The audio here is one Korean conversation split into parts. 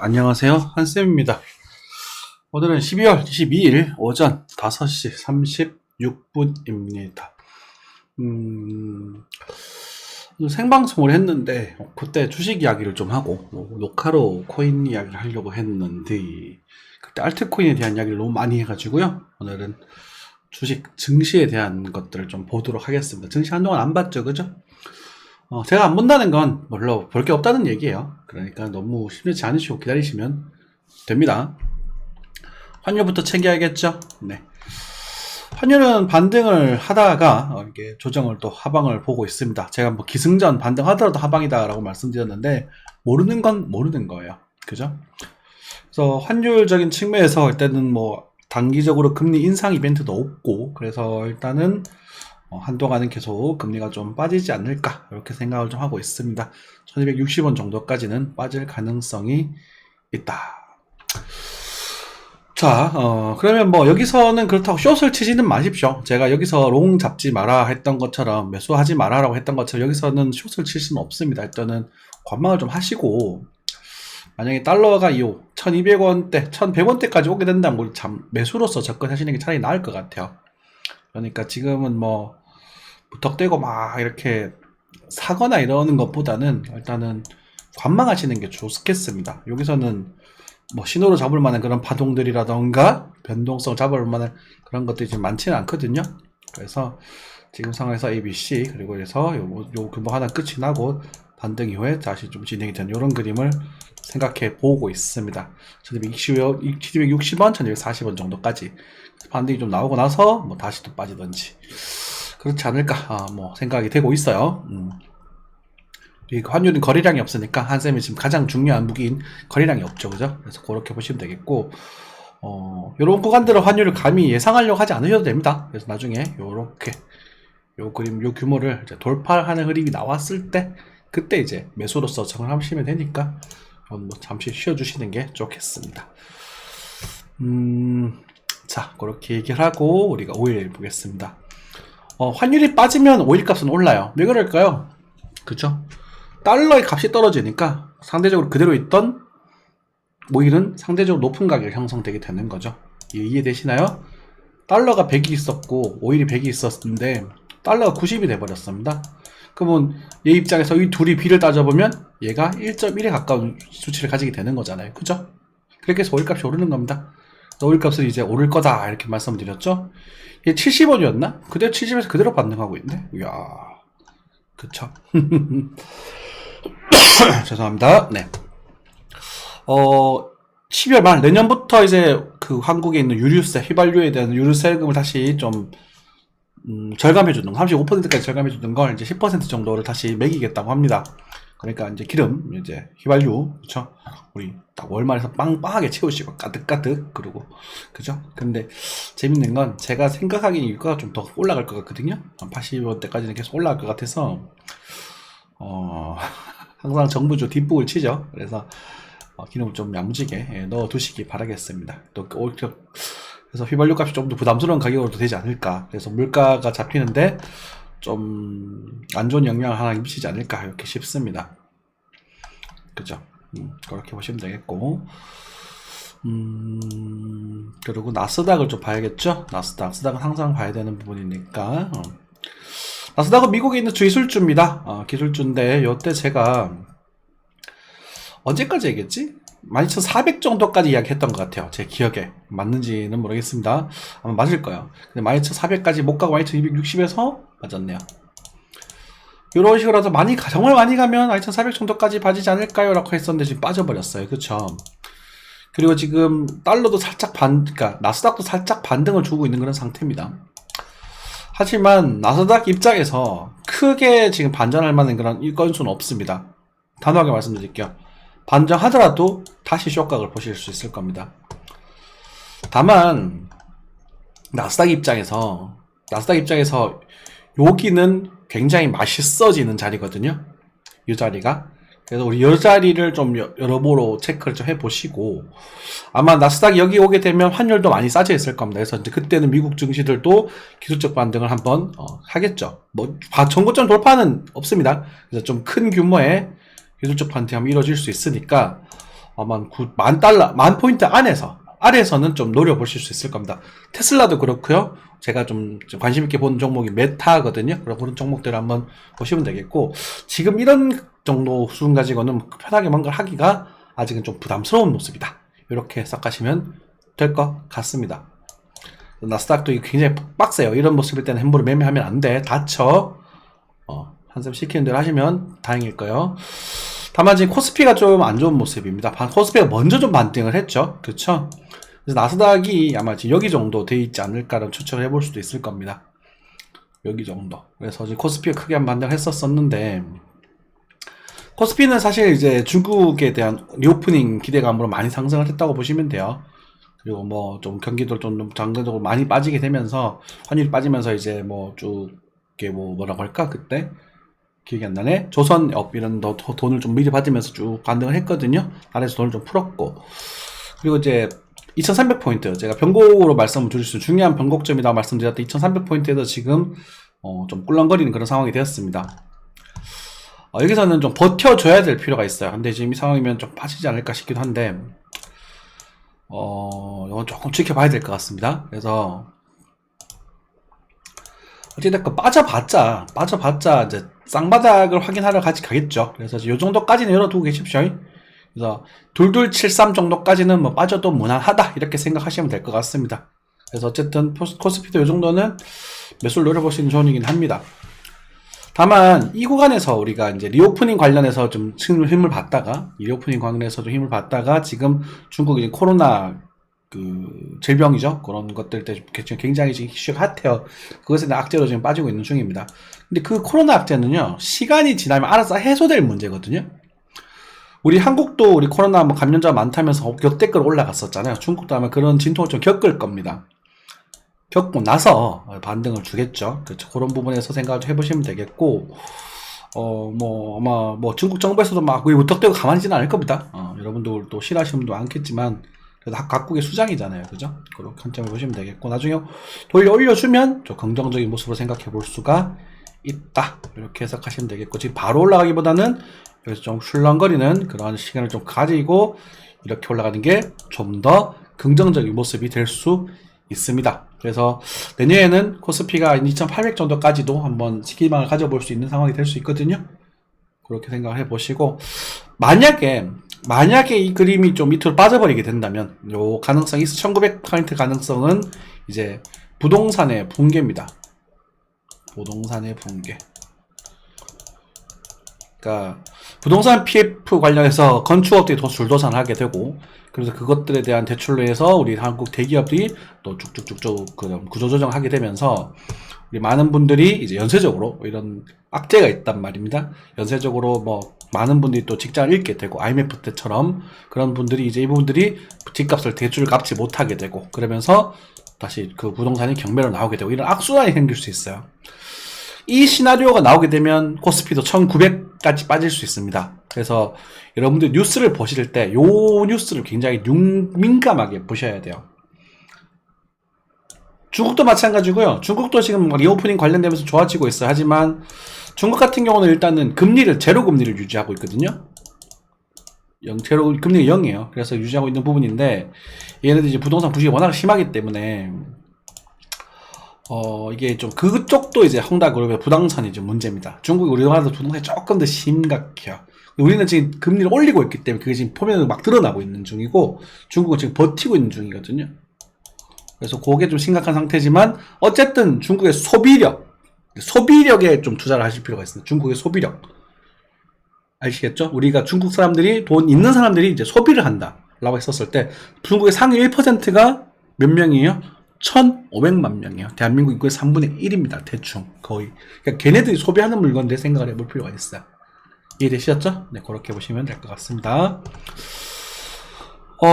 안녕하세요. 한쌤입니다. 오늘은 12월 22일 오전 5시 36분입니다. 생방송을 했는데, 그때 주식 이야기를 좀 하고, 녹화로 코인 이야기를 하려고 했는데, 그때 알트코인에 대한 이야기를 너무 많이 해가지고요. 오늘은 주식 증시에 대한 것들을 좀 보도록 하겠습니다. 증시 한동안 안 봤죠, 그죠? 제가 안 본다는 건 별로 볼 게 없다는 얘기예요. 그러니까 너무 심려치 않으시고 기다리시면 됩니다. 환율부터 챙겨야겠죠? 네. 환율은 반등을 하다가 이게 조정을 또 하방을 보고 있습니다. 제가 뭐 기승전 반등하더라도 하방이다라고 말씀드렸는데 모르는 건 모르는 거예요. 그죠? 그래서 환율적인 측면에서 일단은 뭐 단기적으로 금리 인상 이벤트도 없고 그래서 일단은 한동안은 계속 금리가 좀 빠지지 않을까 이렇게 생각을 좀 하고 있습니다. 1260원 정도까지는 빠질 가능성이 있다. 자, 그러면 뭐 여기서는 그렇다고 숏을 치지는 마십시오. 제가 여기서 롱 잡지 마라 했던 것처럼 매수하지 마라라고 했던 것처럼 여기서는 숏을 칠 수는 없습니다. 일단은 관망을 좀 하시고 만약에 달러가 1200원대, 1100원대까지 오게 된다면 우리 매수로서 접근하시는 게 차라리 나을 것 같아요. 그러니까 지금은 뭐 무턱대고 막 이렇게 사거나 이러는 것보다는 일단은 관망하시는 게 좋겠습니다. 여기서는 뭐 신호로 잡을 만한 그런 파동들이라던가 변동성 잡을 만한 그런 것들이 지금 많지는 않거든요. 그래서 지금 상황에서 ABC 그리고 해서 요 규모 하나 끝이 나고 반등 이후에 다시 좀 진행이 되는 이런 그림을 생각해 보고 있습니다. 1260원, 1240원 정도까지 반등이 좀 나오고 나서 뭐 다시 또 빠지든지 그렇지 않을까 뭐 생각이 되고 있어요. 이 환율은 거래량이 없으니까 한쌤이 지금 가장 중요한 무기인 거래량이 없죠, 그죠? 그래서 그렇게 보시면 되겠고 요런 구간들은 환율을 감히 예상하려고 하지 않으셔도 됩니다. 그래서 나중에 요렇게 요 그림 요 규모를 이제 돌파하는 흐름이 나왔을 때 그때 이제 매수로서 정하시면 되니까 뭐 잠시 쉬어주시는 게 좋겠습니다. 자, 그렇게 얘기를 하고 우리가 5일 보겠습니다. 환율이 빠지면 오일 값은 올라요. 왜 그럴까요? 그쵸? 달러의 값이 떨어지니까 상대적으로 그대로 있던 오일은 상대적으로 높은 가격이 형성되게 되는 거죠. 이해되시나요? 달러가 100이 있었고 오일이 100이 있었는데 달러가 90이 돼버렸습니다. 그러면 얘 입장에서 이 둘이 비를 따져보면 얘가 1.1에 가까운 수치를 가지게 되는 거잖아요. 그죠? 그렇게 해서 오일 값이 오르는 겁니다. 오일 값은 이제 오를 거다 이렇게 말씀드렸죠. 얘 70원이었나? 그대로 70에서 그대로 반등하고 있네. 이야, 그쵸? 죄송합니다. 네. 12월 말 내년부터 이제 그 한국에 있는 유류세, 휘발유에 대한 유류세금을 다시 좀 절감해주는 거, 35%까지 절감해주는 걸 이제 10% 정도를 다시 매기겠다고 합니다. 그러니까 이제 기름, 이제 휘발유, 그쵸? 우리 딱 월말에서 빵빵하게 채우시고 가득가득 그러고, 그죠? 근데 재밌는 건 제가 생각하기엔 유가가 좀 더 올라갈 것 같거든요. 한 80원대까지는 계속 올라갈 것 같아서 항상 정부주 뒷북을 치죠. 그래서 기름을 좀 야무지게 넣어 두시기 바라겠습니다. 또 그래서 휘발유 값이 좀 더 부담스러운 가격으로 되지 않을까. 그래서 물가가 잡히는데 좀 안 좋은 영향을 하나 미치지 않을까 이렇게 싶습니다. 그죠? 그렇게 보시면 되겠고, 그리고 나스닥을 좀 봐야겠죠? 나스닥은 항상 봐야 되는 부분이니까. 나스닥은 미국에 있는 기술주입니다. 기술주인데 요때 제가 언제까지 얘기했지? 12,400 정도까지 이야기했던 것 같아요. 제 기억에 맞는지는 모르겠습니다. 아마 맞을 거예요. 근데 12,400까지 못 가고 12,260에서 맞았네요. 이런 식으로 해서 정말 많이 가면 12,400 정도까지 빠지지 않을까요? 라고 했었는데 지금 빠져버렸어요. 그쵸? 그리고 지금 달러도 살짝 그러니까 나스닥도 살짝 반등을 주고 있는 그런 상태입니다. 하지만 나스닥 입장에서 크게 지금 반전할 만한 그런 건수는 없습니다. 단호하게 말씀드릴게요. 반전하더라도 다시 쇼각을 보실 수 있을 겁니다. 다만 나스닥 입장에서 여기는 굉장히 맛있어지는 자리거든요. 이 자리가. 그래서 우리 이 자리를 좀 여러모로 체크를 좀 해보시고, 아마 나스닥이 여기 오게 되면 환율도 많이 싸져 있을 겁니다. 그래서 이제 그때는 미국 증시들도 기술적 반등을 한번 하겠죠. 뭐 전고점 돌파는 없습니다. 그래서 좀 큰 규모의 기술적 반등이 한번 이루어질 수 있으니까 아마 만 달러, 만 포인트 아래에서는 좀 노려보실 수 있을 겁니다. 테슬라도 그렇고요. 제가 좀 관심 있게 본 종목이 메타거든요. 그런 종목들을 한번 보시면 되겠고, 지금 이런 정도 수준 가지고는 편하게 뭔가를 하기가 아직은 좀 부담스러운 모습이다. 이렇게 해석하시면 될 것 같습니다. 나스닥도 굉장히 빡세요. 이런 모습일 때는 햄버거 매매하면 안 돼. 다쳐. 한샘 시키는 대로 하시면 다행일 거예요. 다만 지금 코스피가 좀 안 좋은 모습입니다. 코스피가 먼저 좀 반등을 했죠. 그렇죠? 그래서 나스닥이 아마 지금 여기 정도 돼 있지 않을까라는 추측을 해볼 수도 있을 겁니다. 여기 정도. 그래서 지금 코스피가 크게 한 반등을 했었는데, 코스피는 사실 이제 중국에 대한 리오프닝 기대감으로 많이 상승을 했다고 보시면 돼요. 그리고 뭐 좀 경기도 좀 장기적으로 많이 빠지게 되면서, 환율이 빠지면서 이제 뭐 쭉 이게 뭐라고 할까 그때 기억이 안 나네. 조선업 이런 돈을 좀 미리 받으면서 쭉 반등을 했거든요. 아래에서 돈을 좀 풀었고, 그리고 이제 2300포인트 제가 변곡으로 말씀을 드릴 수 중요한 변곡점이라고 말씀드렸던 2300포인트에서 지금 좀 꿀렁거리는 그런 상황이 되었습니다. 여기서는 좀 버텨줘야 될 필요가 있어요. 근데 지금 이 상황이면 좀 빠지지 않을까 싶기도 한데, 이건 조금 지켜봐야 될 것 같습니다. 그래서 어찌됐건 빠져봤자 이제 쌍바닥을 확인하러 같이 가겠죠. 그래서 이 정도까지는 열어두고 계십시오. 그래서 2273 정도까지는 뭐 빠져도 무난하다 이렇게 생각하시면 될 것 같습니다. 그래서 어쨌든 코스피도 이 정도는 매수를 노려볼 수 있는 존이긴 합니다. 다만 이 구간에서 우리가 이제 리오프닝 관련해서 좀 힘을 받다가, 리오프닝 관련해서 좀 힘을 받다가 지금 중국이 코로나 질병이죠. 그런 것들 때 굉장히 지금 이슈가 핫해요. 그것에 대한 악재로 지금 빠지고 있는 중입니다. 근데 그 코로나 악재는요, 시간이 지나면 알아서 해소될 문제거든요. 우리 한국도 우리 코로나 감염자가 많다면서 역대급 올라갔었잖아요. 중국도 아마 그런 진통을 좀 겪을 겁니다. 겪고 나서 반등을 주겠죠. 그렇죠. 그런 부분에서 생각을 좀 해보시면 되겠고, 아마 중국 정부에서도 막 무턱대고 가만히 있지는 않을 겁니다. 여러분들도 싫어하시는 분도 많겠지만, 그래도 각국의 수장이잖아요. 그죠? 그렇게 관점을 보시면 되겠고, 나중에 올려주면 좀 긍정적인 모습으로 생각해 볼 수가 있다. 이렇게 해석하시면 되겠고, 지금 바로 올라가기보다는 여기서 좀 술렁거리는 그런 시간을 좀 가지고 이렇게 올라가는 게 좀 더 긍정적인 모습이 될 수 있습니다. 그래서 내년에는 코스피가 2800 정도까지도 한번 시기망을 가져볼 수 있는 상황이 될 수 있거든요. 그렇게 생각을 해보시고, 만약에 이 그림이 좀 밑으로 빠져버리게 된다면 요 가능성이 1900포인트 가능성은 이제 부동산의 붕괴입니다. 부동산의 붕괴. 그러니까 부동산 PF 관련해서 건축업들이 더 줄도산을 하게 되고, 그래서 그것들에 대한 대출로 해서 우리 한국 대기업들이 또 쭉쭉쭉쭉 그런 구조조정을 하게 되면서 우리 많은 분들이 이제 연쇄적으로 이런 악재가 있단 말입니다. 연쇄적으로 뭐 많은 분들이 또 직장을 잃게 되고, IMF 때처럼 그런 분들이 이제 이 부분들이 집값을 대출을 갚지 못하게 되고, 그러면서 다시 그 부동산이 경매로 나오게 되고, 이런 악순환이 생길 수 있어요. 이 시나리오가 나오게 되면 코스피도 1900까지 빠질 수 있습니다. 그래서 여러분들 뉴스를 보실 때 요 뉴스를 굉장히 민감하게 보셔야 돼요. 중국도 마찬가지고요. 중국도 지금 리오프닝 관련되면서 좋아지고 있어요. 하지만 중국 같은 경우는 일단은 제로 금리를 유지하고 있거든요. 제로 금리가 0이에요. 그래서 유지하고 있는 부분인데, 얘네들 이제 부동산 부식이 워낙 심하기 때문에 이게 좀 그쪽도 이제 헝다그룹의 부동산이 좀 문제입니다. 중국이 우리나라도 부동산이 조금 더 심각해요. 우리는 지금 금리를 올리고 있기 때문에 그게 지금 표면으로 막 드러나고 있는 중이고, 중국은 지금 버티고 있는 중이거든요. 그래서 그게 좀 심각한 상태지만, 어쨌든 중국의 소비력에 좀 투자를 하실 필요가 있습니다. 중국의 소비력. 아시겠죠? 우리가 중국 사람들이, 돈 있는 사람들이 이제 소비를 한다라고 했었을 때, 중국의 상위 1%가 몇 명이에요? 1500만 명이에요. 대한민국 인구의 3분의 1입니다. 대충 거의. 그러니까 걔네들이 소비하는 물건들 생각을 해볼 필요가 있어요. 이해되셨죠? 네, 그렇게 보시면 될 것 같습니다.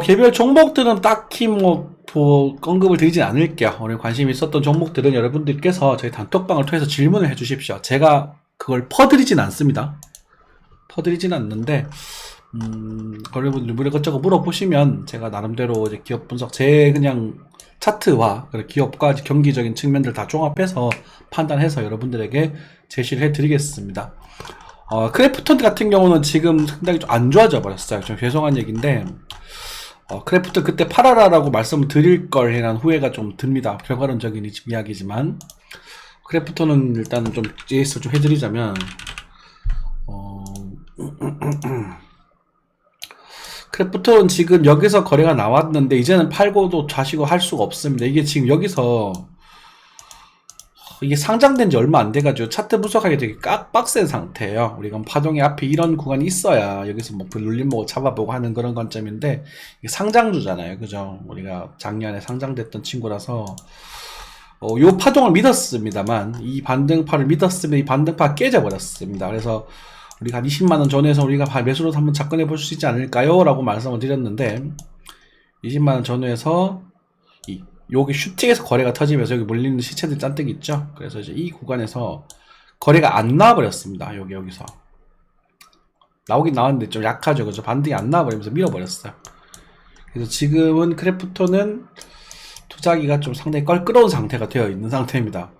개별 종목들은 딱히 언급을 드리진 않을게요. 오늘 관심 있었던 종목들은 여러분들께서 저희 단톡방을 통해서 질문을 해주십시오. 제가 그걸 퍼드리진 않습니다. 퍼드리진 않는데, 여러분들 이것저것 물어보시면 제가 나름대로 이제 기업 분석, 그냥 차트와 기업과 경기적인 측면들 다 종합해서 판단해서 여러분들에게 제시를 해드리겠습니다. 크래프톤 같은 경우는 지금 상당히 좀 안 좋아져 버렸어요. 좀 죄송한 얘기인데, 크래프톤 그때 팔아라라고 말씀을 드릴 걸 해난 후회가 좀 듭니다. 결과론적인 이야기지만, 크래프톤은 일단은 좀 JS를 좀 해드리자면, 크래프톤은 지금 여기서 거래가 나왔는데, 이제는 팔고도 좌시고 할 수가 없습니다. 이게 지금 여기서, 이게 상장된 지 얼마 안 돼가지고 차트 분석하기 되게 빡센 상태예요. 우리가 파동의 앞에 이런 구간이 있어야 여기서 뭐 눌림목 잡아보고 하는 그런 관점인데, 이게 상장주잖아요. 그죠? 우리가 작년에 상장됐던 친구라서, 요 파동을 믿었습니다만, 이 반등파를 믿었으면 이 반등파가 깨져버렸습니다. 그래서 우리가 한 20만원 전후에서 우리가 매수로 한번 접근해 볼 수 있지 않을까요? 라고 말씀을 드렸는데, 20만원 전후에서 여기 슈팅에서 거래가 터지면서 여기 몰리는 시체들 잔뜩 있죠. 그래서 이제 이 구간에서 거래가 안 나와버렸습니다. 여기서 나오긴 나왔는데 좀 약하죠. 그죠? 반등이 안 나와버리면서 밀어버렸어요. 그래서 지금은 크래프톤은 투자하기가 좀 상당히 껄끄러운 상태가 되어 있는 상태입니다.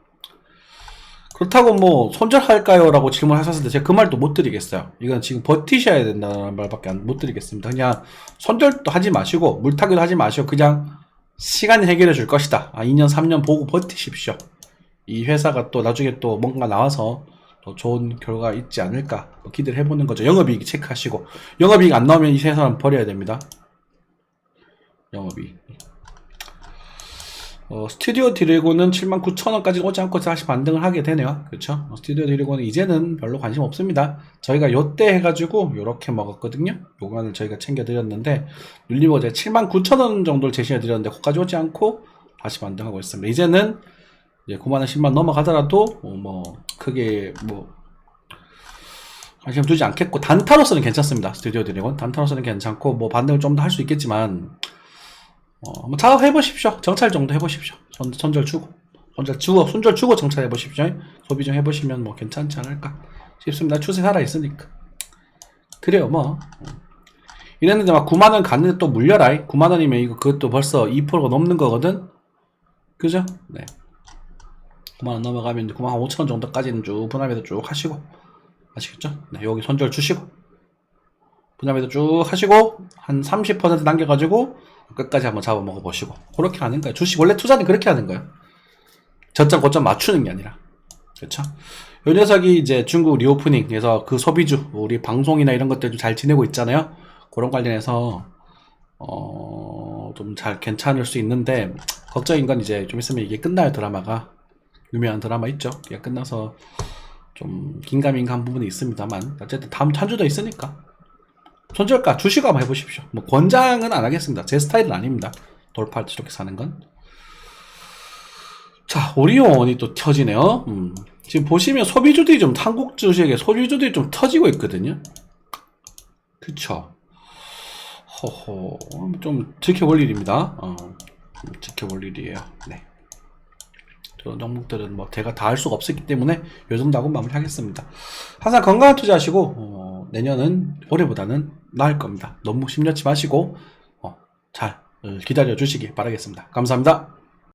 그렇다고 뭐 손절할까요? 라고 질문하셨을 때 제가 그 말도 못 드리겠어요. 이건 지금 버티셔야 된다는 말밖에 못 드리겠습니다. 그냥 손절도 하지 마시고 물타기도 하지 마시고 그냥 시간이 해결해 줄 것이다. 2년 3년 보고 버티십시오. 이 회사가 또 나중에 또 뭔가 나와서 또 좋은 결과가 있지 않을까 기대를 해보는 거죠. 영업이익 체크하시고, 영업이익 안 나오면 이 회사는 버려야 됩니다. 영업이익. 스튜디오 드래곤은 79,000원까지 오지 않고 다시 반등을 하게 되네요. 그렇죠? 스튜디오 드래곤은 이제는 별로 관심 없습니다. 저희가 요때 해가지고 요렇게 먹었거든요. 요거를 저희가 챙겨드렸는데 눌리고 제가 79,000원 정도를 제시해드렸는데 거기까지 오지 않고 다시 반등하고 있습니다. 이제는 이제 9만원 10만원 넘어가더라도 뭐 크게 뭐 관심 두지 않겠고, 단타로서는 괜찮습니다. 스튜디오 드래곤 단타로서는 괜찮고 뭐 반등을 좀 더 할 수 있겠지만 한번 작업해보십시오. 정찰 정도 해보십시오. 손절 주고 정찰해보십시오. 소비 좀 해보시면 뭐 괜찮지 않을까 싶습니다. 추세 살아있으니까. 그래요, 뭐. 이랬는데 막 9만원 갔는데 또 물려라. 9만원이면 이거 그것도 벌써 2%가 넘는 거거든? 그죠? 네. 9만원 넘어가면 9만 5천원 정도까지는 쭉 분할매도 쭉 하시고. 아시겠죠? 네, 여기 손절 주시고. 분할매도 쭉 하시고, 한 30% 남겨가지고, 끝까지 한번 잡아먹어 보시고. 그렇게 하는 거예요. 주식, 원래 투자는 그렇게 하는 거예요. 저점, 고점 맞추는 게 아니라. 그렇죠? 요 녀석이 이제 중국 리오프닝에서 그 소비주, 우리 방송이나 이런 것들 좀 잘 지내고 있잖아요. 그런 관련해서, 좀 잘 괜찮을 수 있는데, 걱정인 건 이제 좀 있으면 이게 끝나요, 드라마가. 유명한 드라마 있죠? 이게 끝나서 좀 긴가민가한 부분이 있습니다만, 어쨌든 다음 한 주 더 있으니까. 손절가 주시고 한번 해보십시오. 뭐 권장은 안 하겠습니다. 제 스타일은 아닙니다. 돌파할 때 이렇게 사는 건. 자, 오리온이 또 터지네요. 지금 보시면 소비주들이 좀 한국 주식에 소비주들이 좀 터지고 있거든요. 그쵸? 허허, 좀 지켜볼 일입니다. 지켜볼 일이에요. 네. 그런 종목들은 뭐 제가 다 할 수가 없었기 때문에 요 정도 하고 마무리하겠습니다. 항상 건강한 투자하시고 내년은 올해보다는 나을 겁니다. 너무 심려치 마시고 잘 기다려 주시기 바라겠습니다. 감사합니다.